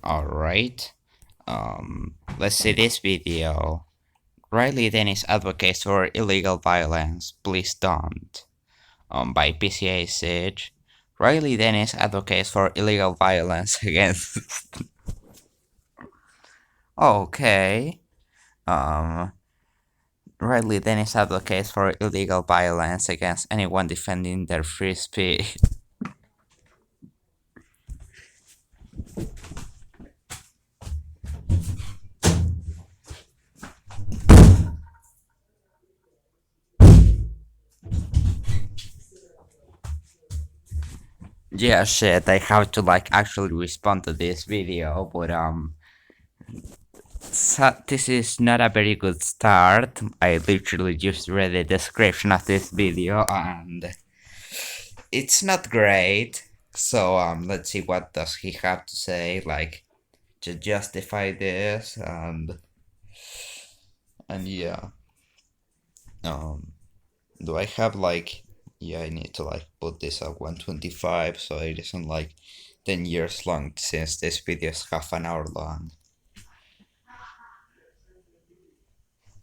Alright, let's see this video. Riley Dennis advocates for illegal violence, please don't. By PSA Sitch. Riley Dennis advocates for illegal violence against. Okay. Um, Riley Dennis advocates for illegal violence against anyone defending their free speech. Yeah, shit, I have to actually respond to this video, but this is not a very good start. I literally just read the description of this video and it's not great. So let's see what does he have to say to justify this and yeah. Um do I have yeah, I need to put this at 125 so it isn't 10 years long since this video is half an hour long.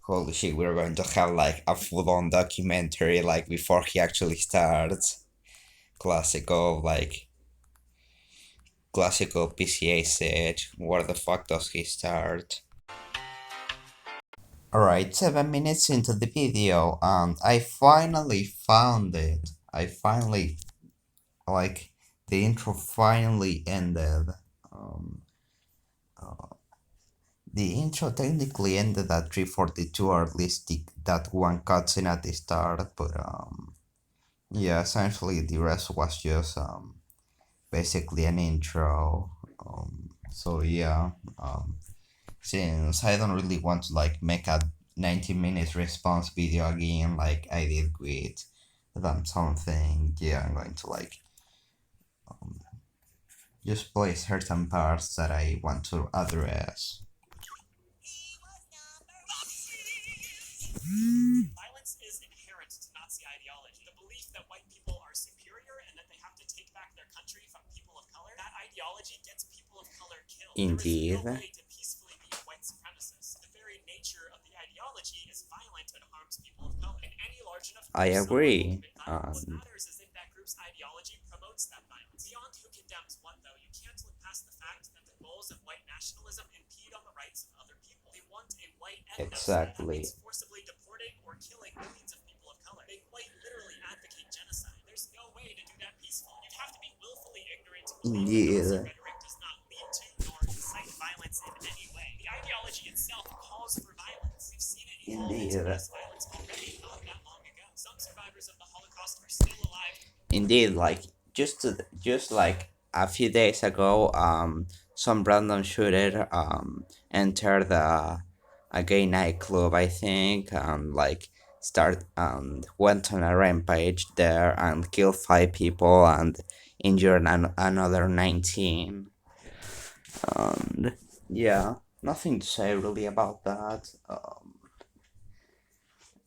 Holy shit, we're going to have a full-on documentary before he actually starts. Classical classical PSA Sitch. Where the fuck does he start? Alright, 7 minutes into the video and I finally found it. The intro finally ended. Um, the intro technically ended at 3:42, or at least that one cutscene at the start, but yeah, essentially the rest was just basically an intro. So yeah, since I don't really want to make a 90 minutes response video again like I did with something, yeah, I'm going to um, just play certain parts that I want to address. Violence is inherent to Nazi ideology. The belief that white people are superior and that they have to take back their country from people of color, that ideology gets people of color killed. Indeed. There is no way to peacefully be a white supremacist. The very nature of the ideology is violent and harms people of color. In any large enough group, I agree. what matters is if that group's ideology promotes that violence. Beyond who condemns what, though, you can't look past the fact that the goals of white nationalism impede on the rights of other people. They want a white Exactly. forcibly deporting or killing millions of people of color. They quite literally advocate genocide. There's no way to do that peacefully. You'd have to be willfully ignorant to believe that Nazi rhetoric does not lead to nor incite violence in any way. The ideology itself calls for violence. We've seen it evolve into mass violence already not that long ago. Some survivors of the Holocaust are still alive. Indeed, just a few days ago, some random shooter entered a gay nightclub, I think, and start and went on a rampage there and killed 5 people and injured another 19. And yeah, nothing to say really about that.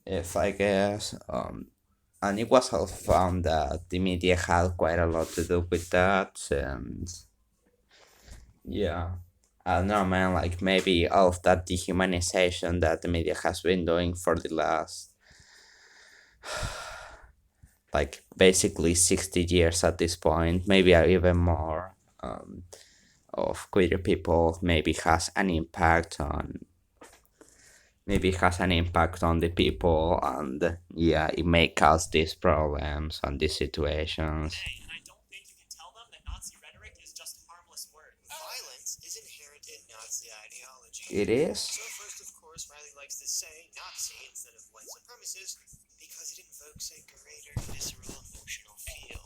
If I guess, and it was also found that the media had quite a lot to do with that, and yeah, I don't know, man. Maybe all of that dehumanization that the media has been doing for the last, basically 60 years at this point, maybe even more, of queer people, maybe has an impact on the people, and yeah, it may cause these problems and these situations. And I don't think you can tell them that Nazi rhetoric is just harmless words. Violence is inherent in Nazi ideology. It is. So first, of course, Riley likes to say Nazi instead of white supremacist because it invokes a greater visceral emotional feel.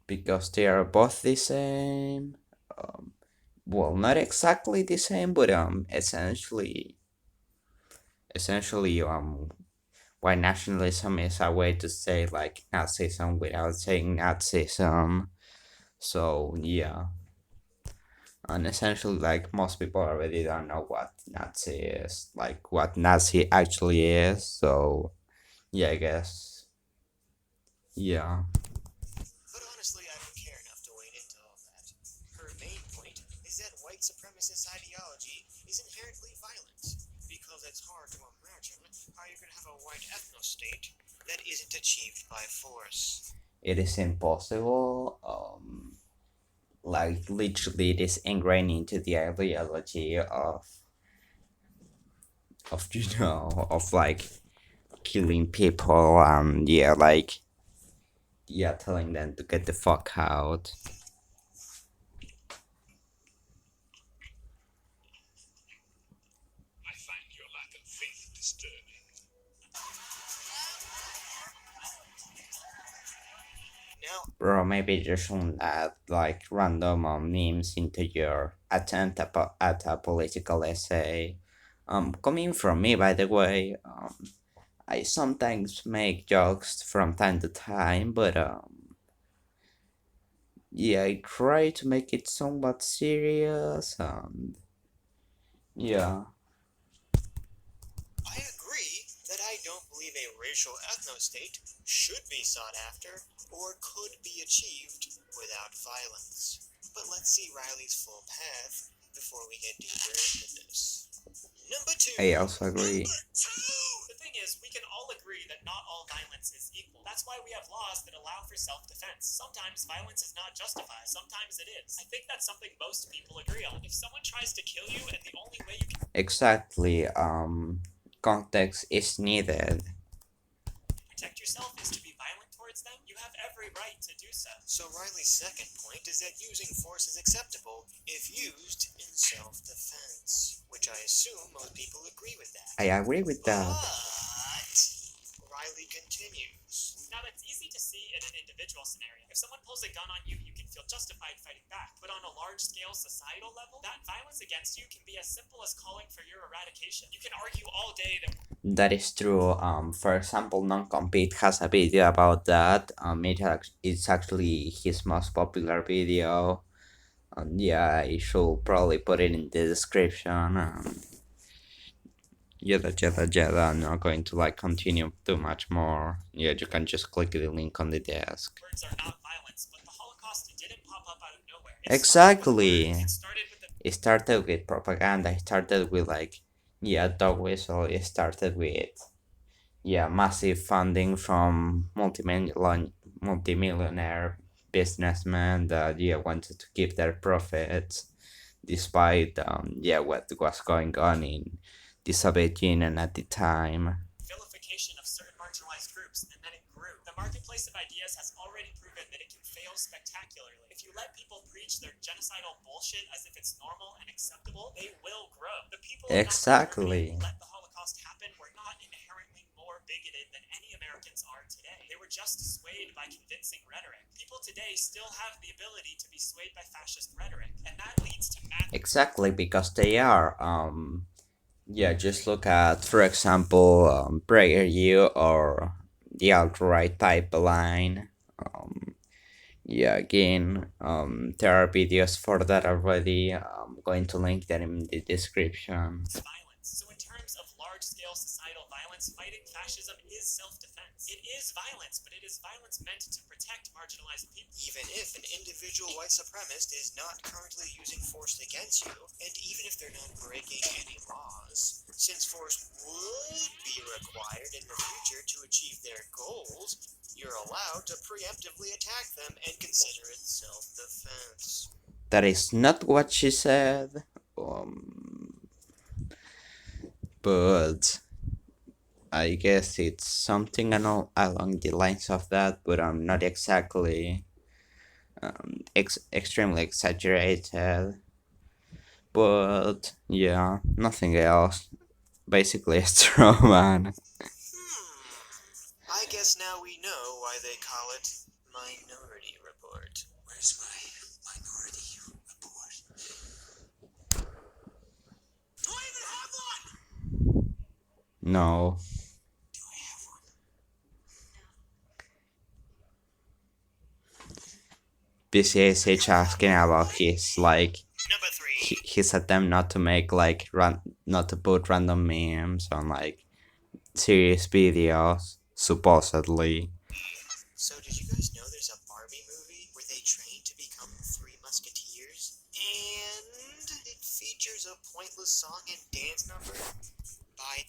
Because they are both the same. Well, not exactly the same, but essentially, white nationalism is a way to say Nazism without saying Nazism. So yeah, and essentially, most people already don't know what Nazi is, what Nazi actually is. So yeah, I guess. Yeah. But honestly, I don't care enough to wade into all that. Her main white supremacist ideology is inherently violent, because it's hard to imagine how you can have a white ethno-state that isn't achieved by force. It is impossible. Like literally, it is ingrained into the ideology of of like killing people and yeah, like yeah, telling them to get the fuck out. I find your lack of faith disturbing. Now, Bro, maybe just shouldn't add like random memes into your attempt at a political essay. Coming from me, by the way, I sometimes make jokes from time to time, but yeah, I try to make it somewhat serious and yeah. I agree that I don't believe a racial ethno-state should be sought after or could be achieved without violence. But let's see Riley's full path before we get deeper into this. Number two. I also agree. The thing is, we can all agree that not all violence is equal. That's why we have laws that allow for self-defense. Sometimes violence is not justified. Sometimes it is. I think that's something most people agree on. If someone tries to kill you and the only way you can Exactly. Context is needed. protect yourself is to be violent towards them, you have every right to do so. So Riley's second point is that using force is acceptable if used in self-defense, which I assume most people agree with that. I agree with that. But Riley continues. Now that's easy to see in an individual scenario. If someone pulls a gun on you, you can feel justified fighting back. But on a large-scale societal level, that violence against you can be as simple as calling for your eradication. You can argue all day that That is true. For example, Non-Compete has a video about that. It's actually his most popular video. And yeah, I should probably put it in the description. Yada. I'm not going to like continue too much more. Yeah, you can just click the link on the desk. words are not violence, but the Holocaust didn't pop up out of nowhere. Exactly. It started with It started with propaganda. It started with like, yeah, dog whistle. It started with yeah, massive funding from multimillionaire businessmen that yeah wanted to keep their profits despite yeah what was going on in the Soviet Union at the time. vilification of certain marginalized groups, and then it grew. The marketplace of ideas has already proven that it can fail spectacularly. If you let people preach their genocidal bullshit as if it's normal and acceptable, they will grow. The people of Nazi Germany Exactly. who let the Holocaust happen were not inherently more bigoted than any Americans are today. They were just swayed by convincing rhetoric. People today still have the ability to be swayed by fascist rhetoric, and that leads to Exactly, because they are yeah, just look at for example PragerU or the alt-right pipeline. Yeah, again, there are videos for that already. I'm going to link that in the description. violence. So in terms of large-scale societal violence, fighting fascism is self-defense. It is violence, but it is violence meant to protect marginalized people. Even if an individual white supremacist is not currently using force against you, and even if they're not breaking any laws, since force would be required in the future to achieve their goals, you're allowed to preemptively attack them and consider it self-defense. That is not what she said, but I guess it's something along the lines of that, but I'm not exactly extremely exaggerated. But yeah, nothing else. Basically, a Strawman. I guess now we know why they call it Minority Report. Where's my Minority Report? Do I even have one? No. Do I have one? PSA Sitch asking about his like Number three. his attempt not to make like not to put random memes on like serious videos supposedly. So did you guys know there's a Barbie movie where they train to become three musketeers? And did features a pointless song and dance number by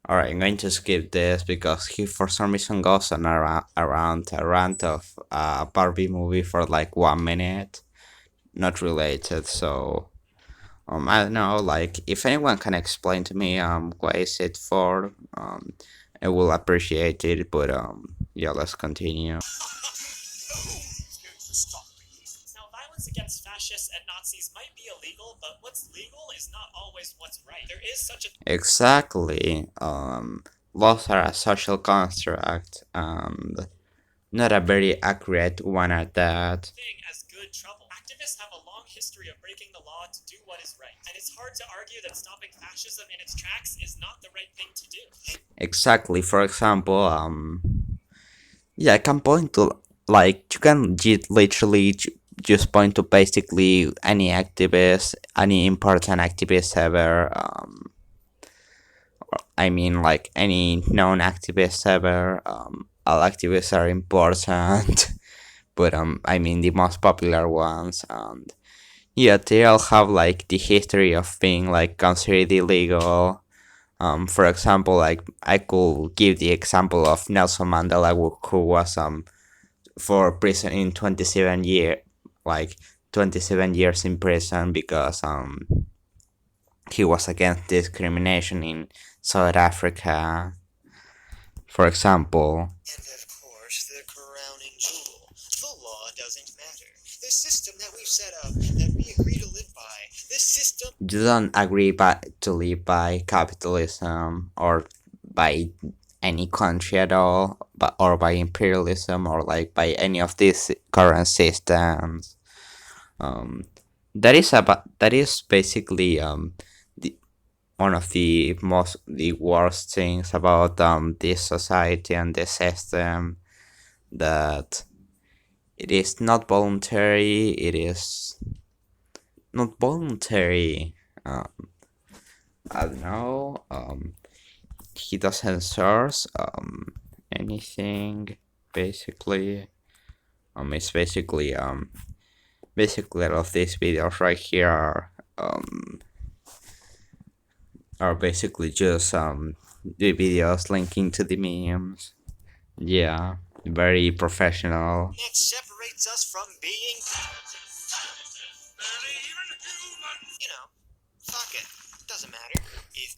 Alright, I'm going to skip this because he for some reason goes on around a rant of a Barbie movie for like 1 minute, not related. So I don't know. Like, if anyone can explain to me what is it for, I will appreciate it. But yeah, let's continue. Now, violence against fascists and Nazis might be illegal, but what's legal is not always what's right. There is such a Exactly. Laws are a social construct, and not a very accurate one at that. thing as good trouble. Activists have a long history of breaking the law to do what is right, and it's hard to argue that stopping fascism in its tracks is not the right thing to do. Exactly. For example, yeah, I can point to like you can literally just point to basically any activist, any important activist ever. I mean, like any known activist ever. All activists are important, but I mean the most popular ones, and yeah, they all have like the history of being like considered illegal. For example, like I could give the example of Nelson Mandela, who was for prison in 27 year, like 27 years in prison because he was against discrimination in South Africa, for example. And of course, the crowning jewel. The law doesn't matter. The system that we've set up, that we agree to live by, the system. You don't agree to live by capitalism or by any country at all, but or by imperialism or like by any of these current systems. Um, that is basically the, one of the worst things about this society and this system, that it is not voluntary. It is not voluntary. I don't know. He doesn't source anything basically. It's basically all of these videos right here are basically just the videos linking to the memes. Yeah, very professional. That separates us from being. You know, fuck it. Doesn't matter. If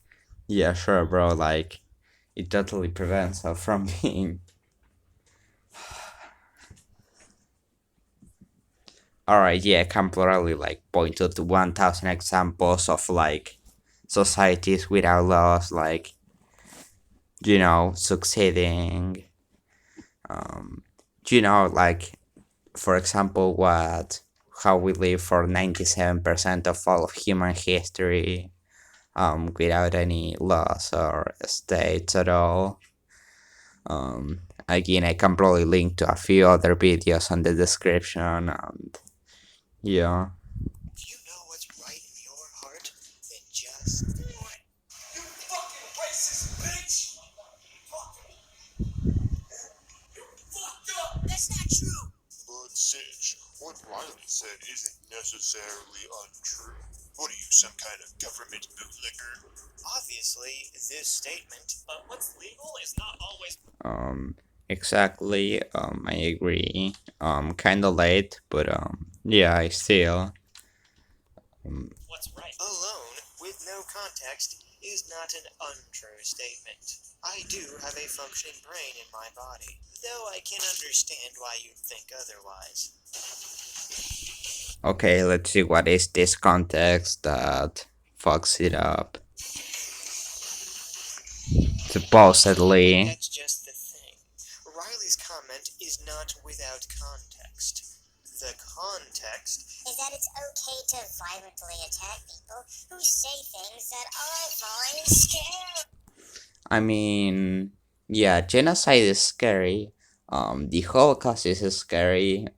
Yeah, sure, bro. Like, it totally prevents us from being. Alright, yeah, I can plurally like point to 1,000 examples of like societies without laws, like, succeeding. Um, like, for example, how we live for 97% of all of human history, without any laws or states at all. Again, I can probably link to a few other videos on the description, and yeah. you know what's right in your heart, then just do it. You fucking racist bitch! Fucked up! That's not true! But Sitch, what Riley said isn't necessarily untrue. What are you, some kind of government bootlicker? Obviously, this statement. But what's legal is not always. Exactly. I agree. Kinda late, but yeah, I still. What's right. Alone, with no context, is not an untrue statement. I do have a functioning brain in my body, though I can understand why you'd think otherwise. Okay, let's see what is this context that fucks it up. Supposedly. That's just the thing. Riley's comment is not without context. The context is that it's okay to violently attack people who say things that I find scary. I mean, yeah, genocide is scary. The Holocaust is scary.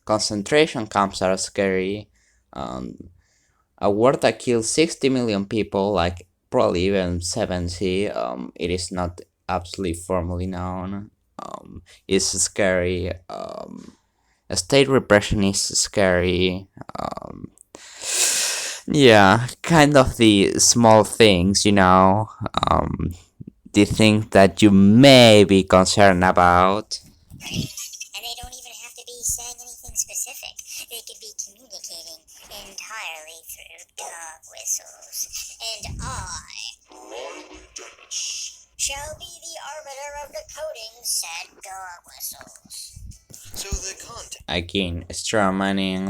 Concentration camps are scary. A war that killed 60 million people, like probably even 70, it is not absolutely formally known. Is scary. State repression is scary. Yeah, kind of the small things, the things that you may be concerned about. And they don't even have to be saying anything specific. They could be communicating entirely through dog whistles. And I shall be the arbiter of decoding said dog whistles. So the content. Again, strawmanning,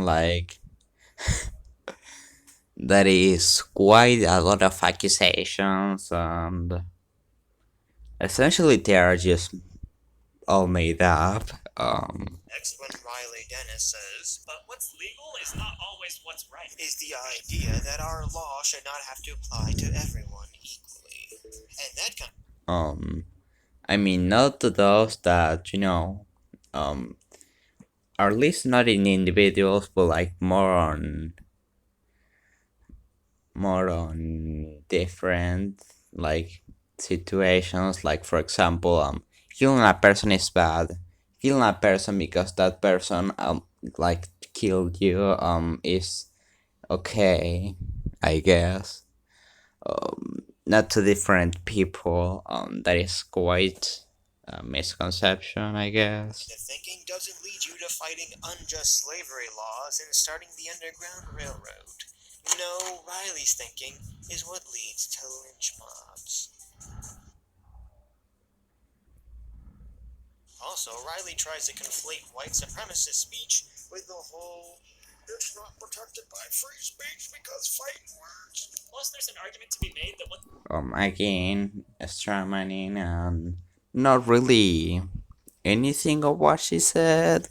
that is quite a lot of accusations, and essentially they are just all made up. Next one, Riley Dennis says, But what's legal is not always what's right. is the idea that our law should not have to apply to everyone equally. And that kind I mean, not to those that, are at least not in individuals, but like more on different like situations. Like for example, killing a person is bad. Killing a person because that person like killed you is okay, I guess. Not to different people. That is quite a misconception, I guess. of thinking doesn't lead you to fighting unjust slavery laws and starting the Underground Railroad. No, Riley's thinking is what leads to lynch mobs. Also, Riley tries to conflate white supremacist speech with the whole it's not protected by free speech because fighting words. Plus, there's an argument to be made that what Again, strawmanning and not really anything of what she said.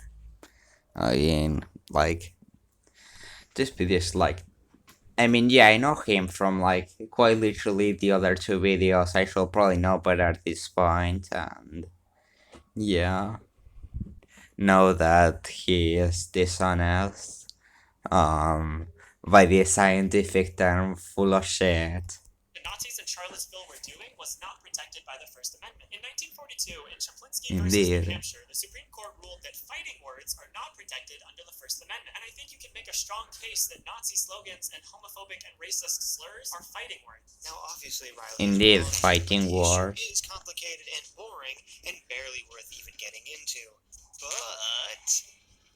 Again, like this video is like, I mean, yeah, I know him from like quite literally the other two videos. I should probably know better at this point, and yeah, know that he is dishonest. By the scientific term, full of shit. the Nazis in Charlottesville were doing was not protected by the First Amendment. In 1942, in Chaplinsky versus New Indeed. Hampshire, the Supreme Court ruled that fighting words are not protected under the First Amendment. And I think you can make a strong case that Nazi slogans and homophobic and racist slurs are fighting words. Now, obviously, Riley Indeed, is wrong, fighting but the words. issue is complicated and boring and barely worth even getting into. But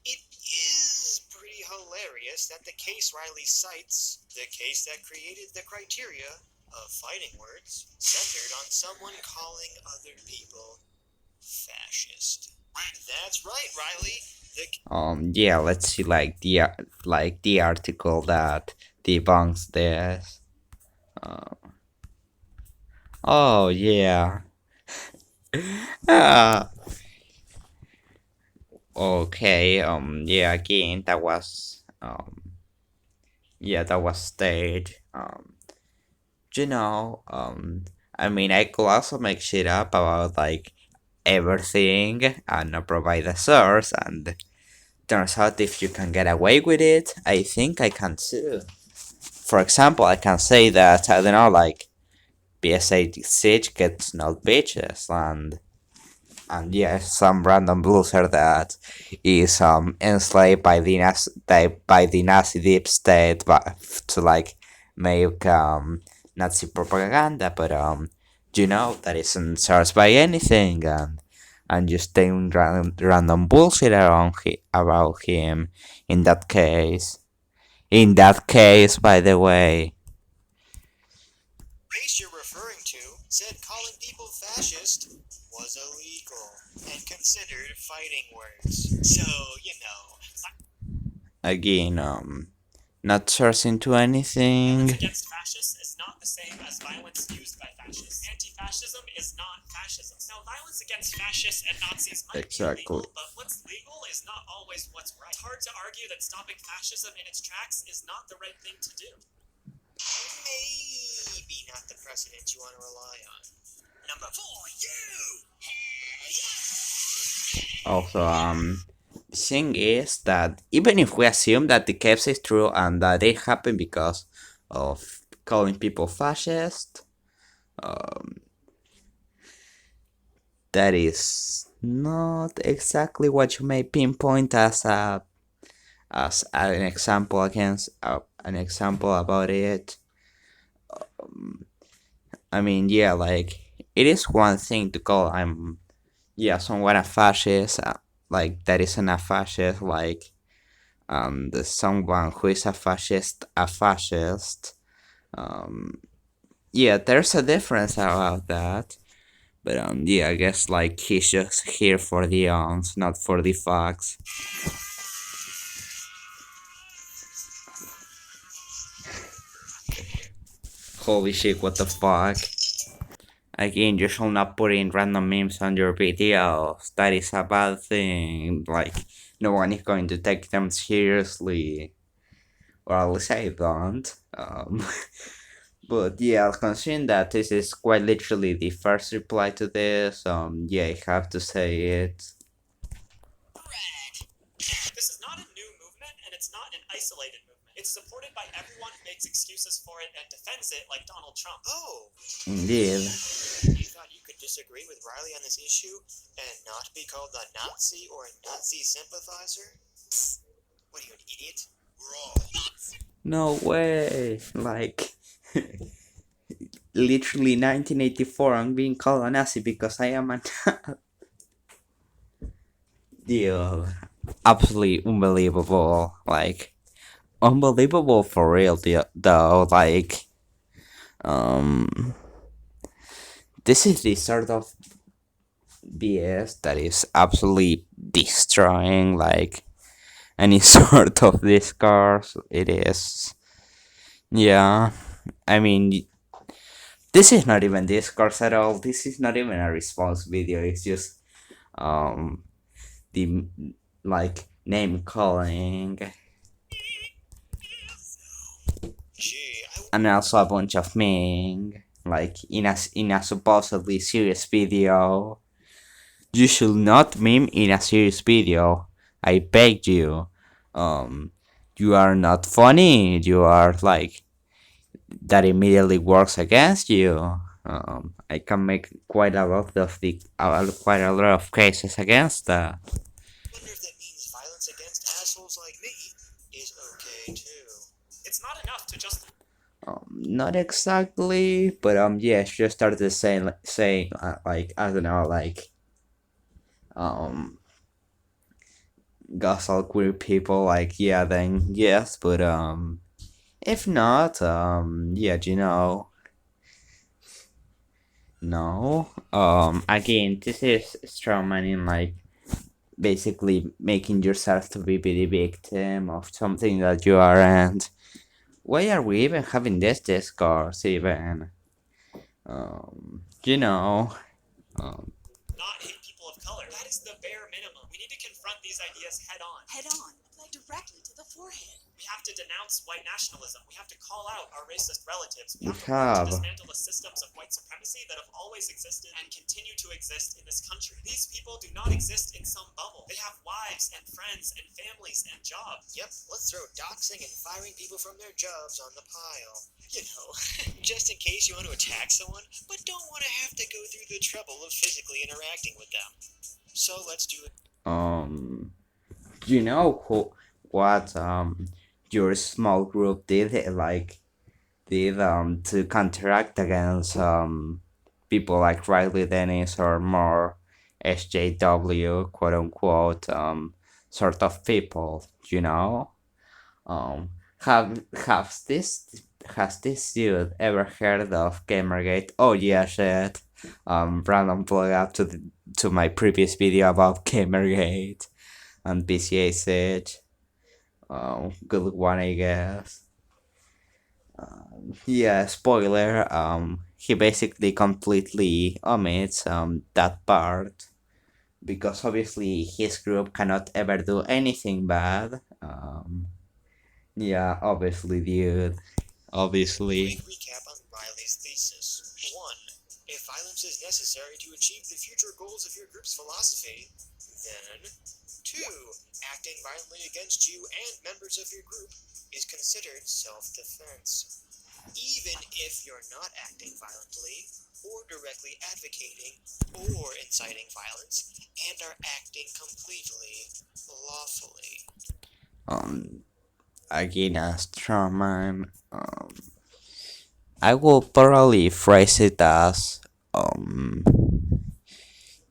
it is pretty hilarious that the case Riley cites, the case that created the criteria of fighting words, centered on someone calling other people fascist. That's right, Riley. Yeah, let's see the article that debunks this. Oh yeah. Ah. Okay. Yeah. Again, that was yeah, that was staged. I mean, I could also make shit up about like everything and not provide a source, and turns out if you can get away with it, I think I can too. For example, I can say that, I don't know, like PSA Sitch gets no bitches, and yeah, some random loser that is enslaved by the Nazi deep state, but to like make Nazi propaganda, but that isn't sourced by anything, and just saying random bullshit about him. In that case, by the way. Case you're referring to said calling people fascist was illegal and considered fighting words. So, Again, not sourcing to anything. Violence against fascists is not the same as violence used by fascists. Anti-fascism is not fascism. Now, violence against fascists and Nazis might be illegal, but what's legal is not always what's right. It's hard to argue that stopping fascism in its tracks is not the right thing to do. maybe not the precedent you want to rely on. Number 4, you! Also, the thing is that even if we assume that the case is true and that it happened because of calling people fascist, that is not exactly what you may pinpoint as as an example against an example about it. I mean, yeah, like it is one thing to call someone a fascist, like that isn't a fascist, like the someone who is a fascist. Um, yeah, there's a difference about that. But yeah, I guess like he's just here for the ons, not for the facts. Holy shit, what the fuck? Again, you should not put in random memes on your videos. That is a bad thing. Like, no one is going to take them seriously. Or at least I don't. But yeah, considering that this is quite literally the first reply to this, yeah, I have to say it. This is not a new movement, and it's not an isolated movement. It's supported by everyone who makes excuses for it and defends it, like Donald Trump. Oh, Indeed. you thought you could disagree with Riley on this issue and not be called a Nazi or a Nazi sympathizer? What are you, an idiot? We're all Nazis. No way. Like, literally 1984, I'm being called a Nazi because I am a Deal. Absolutely unbelievable. Like, unbelievable for real, though. Like, um, this is the sort of BS that is absolutely destroying, like, any sort of discourse. It is. Yeah. I mean, this is not even discourse at all. This is not even a response video. It's just, the, like, name calling. Gee, And also a bunch of meme, like in a supposedly serious video. You should not meme in a serious video. I beg you. You are not funny. You are like that immediately works against you. I can make quite a lot of quite a lot of cases against that. wonder if that means violence against assholes like me is okay too. It's not enough to just Not exactly, but yeah, she just started saying like I don't know, like gossip queer people, like yeah, then yes, but if not, yeah, no, again, this is strawman in like basically making yourself to be the victim of something that you aren't. Why are we even having this discourse even? You know, um, not hate people of color. That is the bare minimum. We need to confront these ideas head on. Head on, like directly to the forehead. We have to denounce white nationalism. We have to call out our racist relatives. We We have to work to have. dismantle the systems of white supremacy that have always existed and continue to exist in this country. These people do not exist in some bubble. They have wives and friends and families and jobs. Yep, let's throw doxing and firing people from their jobs on the pile. You know, just in case you want to attack someone, but don't want to have to go through the trouble of physically interacting with them. So let's do it. You know what your small group did to counteract against people like Riley Dennis or more SJW quote unquote sort of people, have this has this dude ever heard of Gamergate? Oh yeah, shit. Random plug up to my previous video about Gamergate and PSA Sitch. Good one, I guess. Yeah, spoiler. He basically completely omits that part because obviously his group cannot ever do anything bad. Yeah, obviously, dude. Obviously. Quick recap on Riley's thesis. 1. If violence is necessary to achieve the future goals of your group's philosophy, then 2. Acting violently against you and members of your group is considered self-defense. Even if you're not acting violently, or directly advocating, or inciting violence, and are acting completely lawfully. Um, Again, a strawman. I will probably phrase it as um,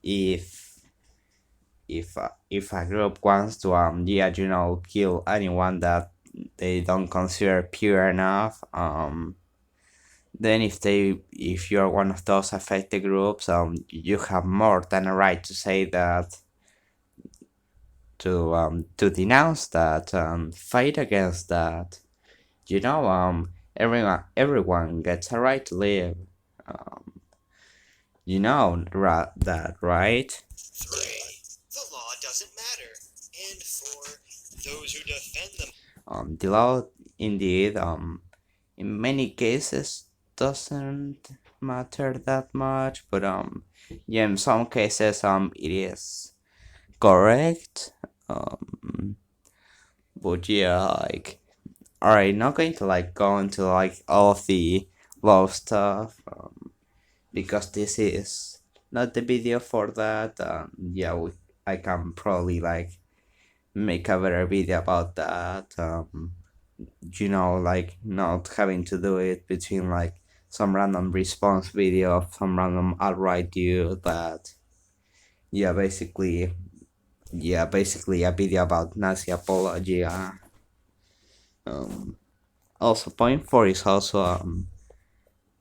if if a group wants to yeah, kill anyone that they don't consider pure enough, then if you're one of those affected groups, you have more than a right to say that, to denounce that, fight against that. Everyone gets a right to live. Um, that, right? 3. The law doesn't matter. And 4. Those who defend them. The law, indeed, in many cases doesn't matter that much, but yeah, in some cases, it is correct. But yeah, like, all right, not going to like go into like all of the law stuff, because this is not the video for that. Yeah, I can probably like make a better video about that. Like not having to do it between like some random response video of some random alt-right dude that, yeah, basically a video about Nazi apology. Um, Also, point four is also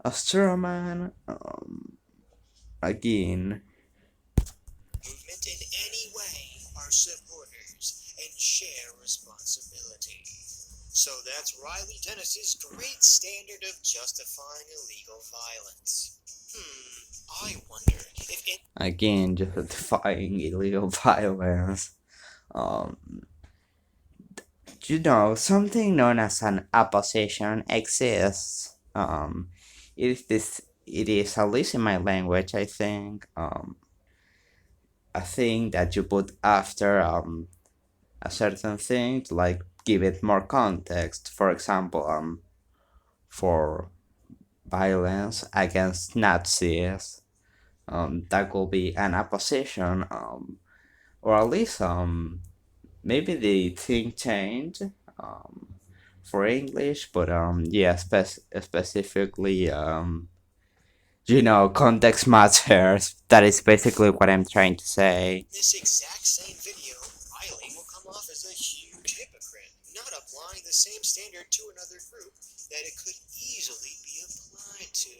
a Strawman. Again, Movement in any way are supporters and share responsibility. So that's Riley Dennis's great standard of justifying illegal violence. I wonder if it. again, justifying illegal violence. Um, something known as an opposition exists. It is, at least in my language, I think, a thing that you put after a certain thing to like give it more context. For example, for violence against Nazis, that could be an opposition, or at least maybe the thing changed for English, but yeah, specifically, context matters. That is basically what I'm trying to say. This exact same video, Riley will come off as a huge hypocrite, not applying the same standard to another group that it could easily be applied to.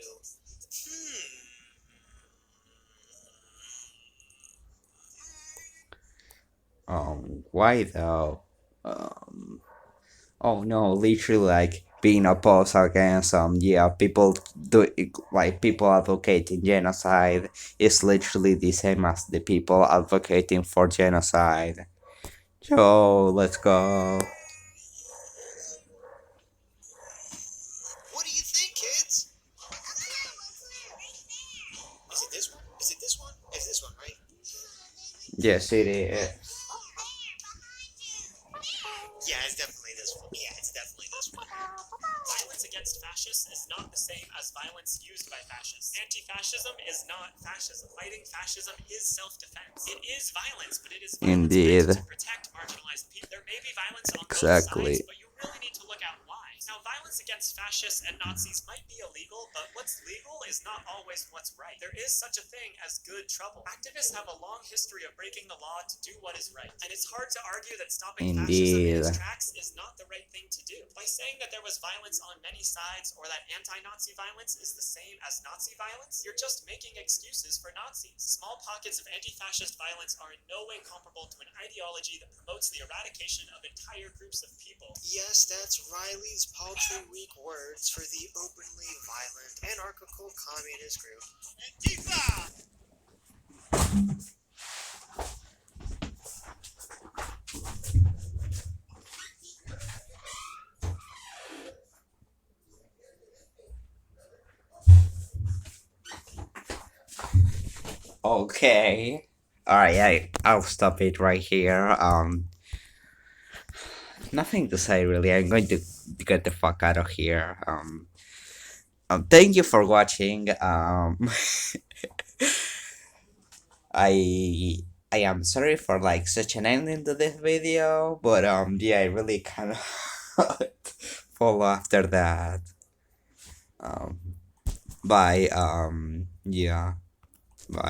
Why though? Oh no, literally like being opposed against yeah, people do like people advocating genocide is literally the same as the people advocating for genocide. So let's go. What do you think, kids? Is it this one? Is it this one? It's this one, right? Yes, it is. Yeah, it's definitely this one. Yeah, it's definitely this one. Violence against fascists is not the same as violence used by fascists. Anti-fascism is not fascism. Fighting fascism is self-defense. It is violence, but it is violence Indeed. meant to protect marginalized people. There may be violence on Exactly. both sides, but you really need to look at why. Now, violence against fascists and Nazis might be illegal, but what's legal is not always what's right. There is such a thing as good trouble. Activists have a long history of breaking the law to do what is right, and it's hard to argue that stopping fascism in its Indeed. tracks is not the right thing to do. By saying that there was violence on many sides or that anti-Nazi violence is the same as Nazi violence, you're just making excuses for Nazis. Small pockets of anti-fascist violence are in no way comparable to an ideology that promotes the eradication of entire groups of people. Yes, that's Riley's paltry weak words for the openly violent anarchical communist group Antifa! Okay. Alright, I'll stop it right here. Nothing to say really. I'm going to get the fuck out of here. Thank you for watching. I I am sorry for like such an ending to this video, but yeah, I really kind of follow after that. Um, bye. Yeah. Bye.